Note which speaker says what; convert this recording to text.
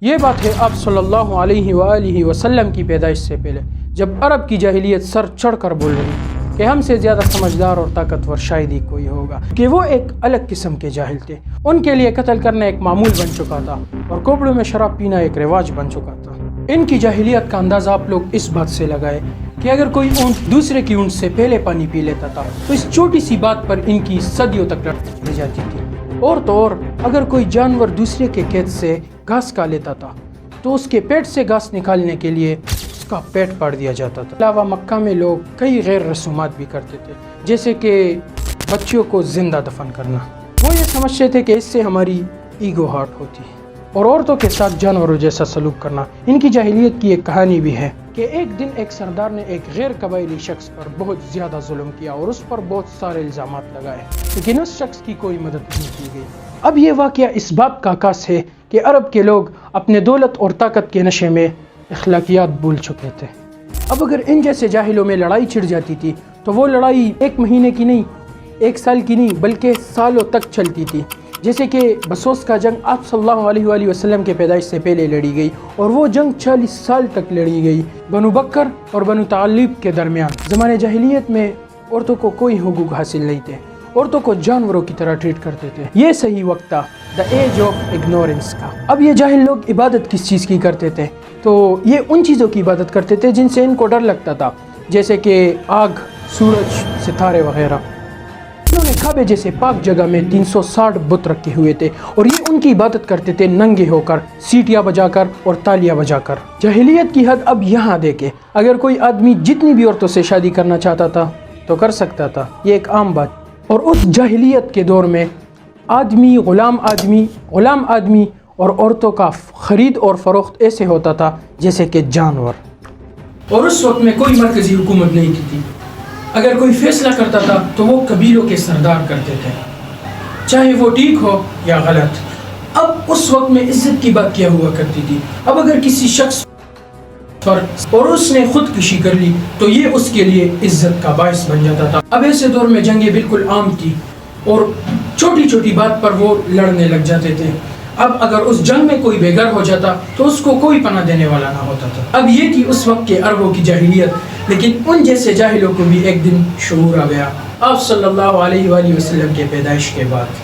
Speaker 1: یہ بات ہے آپ صلی اللہ علیہ وآلہ وسلم کی پیدائش سے پہلے، جب عرب کی جاہلیت سر چڑھ کر بول رہی کہ ہم سے زیادہ سمجھدار اور طاقتور شاید ہی کوئی ہوگا، کہ وہ ایک الگ قسم کے جاہل تھے۔ ان کے لیے قتل کرنا ایک معمول بن چکا تھا اور کوپڑوں میں شراب پینا ایک رواج بن چکا تھا۔ ان کی جاہلیت کا اندازہ آپ لوگ اس بات سے لگائے کہ اگر کوئی اونٹ دوسرے کی اونٹ سے پہلے پانی پی لیتا تھا تو اس چھوٹی سی بات پر ان کی صدیوں تک لڑ جاتی تھی۔ اور تو اور اگر کوئی جانور دوسرے کے کھیت سے گھاس کھا لیتا تھا تو اس کے پیٹ سے گھاس نکالنے کے لیے اس کا پیٹ پاڑ دیا جاتا تھا۔ علاوہ مکہ میں لوگ کئی غیر رسومات بھی کرتے تھے، جیسے کہ بچیوں کو زندہ دفن کرنا۔ وہ یہ سمجھتے تھے کہ اس سے ہماری ایگو ہارٹ ہوتی ہے، اور عورتوں کے ساتھ جانوروں جیسا سلوک کرنا۔ ان کی جاہلیت کی ایک کہانی بھی ہے کہ ایک دن ایک سردار نے ایک غیر قبائلی شخص پر بہت زیادہ ظلم کیا اور اس پر بہت سارے الزامات لگائے، لیکن اس شخص کی کوئی مدد نہیں کی گئی۔ اب یہ واقعہ اس بات کا عکاس ہے کہ عرب کے لوگ اپنے دولت اور طاقت کے نشے میں اخلاقیات بھول چکے تھے۔ اب اگر ان جیسے جاہلوں میں لڑائی چھڑ جاتی تھی تو وہ لڑائی ایک مہینے کی نہیں، ایک سال کی نہیں، بلکہ سالوں تک چلتی تھی۔ جیسے کہ بسوس کا جنگ آپ صلی اللہ علیہ وآلہ وسلم کے پیدائش سے پہلے لڑی گئی اور وہ جنگ 40 سال تک لڑی گئی، بنو بکر اور بنو تعلیب کے درمیان۔ زمانے جاہلیت میں عورتوں کو کوئی حقوق حاصل نہیں تھے، عورتوں کو جانوروں کی طرح ٹریٹ کرتے تھے۔ یہ صحیح وقت تھا، دا ایج آف اگنورنس کا۔ اب یہ جاہل لوگ عبادت کس چیز کی کرتے تھے؟ تو یہ ان چیزوں کی عبادت کرتے تھے جن سے ان کو ڈر لگتا تھا، جیسے کہ آگ، سورج، ستارے وغیرہ۔ انہوں نے کعبے جیسے پاک جگہ میں 360 بت رکھے ہوئے تھے اور یہ ان کی عبادت کرتے تھے ننگے ہو کر، سیٹیاں بجا کر اور تالیاں بجا کر۔ جاہلیت کی حد اب یہاں دیکھے، اگر کوئی آدمی جتنی بھی عورتوں سے شادی کرنا چاہتا تھا تو کر سکتا تھا، یہ ایک عام بات۔ اور اس جاہلیت کے دور میں غلام آدمی اور عورتوں کا خرید اور فروخت ایسے ہوتا تھا جیسے کہ جانور۔ اور اس وقت میں کوئی مرکزی حکومت نہیں تھی۔ اگر کوئی فیصلہ کرتا تھا تو وہ قبیلوں کے سردار کرتے تھے، چاہے وہ ٹھیک ہو یا غلط۔ اب اس وقت میں عزت کی بات کیا ہوا کرتی تھی۔ اب اگر کسی شخص پر اور اس نے خودکشی کر لی تو یہ اس کے لیے عزت کا باعث بن جاتا تھا۔ اب ایسے دور میں جنگیں بالکل عام تھی اور چھوٹی چھوٹی بات پر وہ لڑنے لگ جاتے تھے۔ اب اگر اس جنگ میں کوئی بے گھر ہو جاتا تو اس کو کوئی پناہ دینے والا نہ ہوتا تھا۔ اب یہ تھی اس وقت کے عربوں کی جاہلیت، لیکن ان جیسے جاہلوں کو بھی ایک دن شعور آ گیا آپ صلی اللہ علیہ وآلہ وسلم کے پیدائش کے بعد۔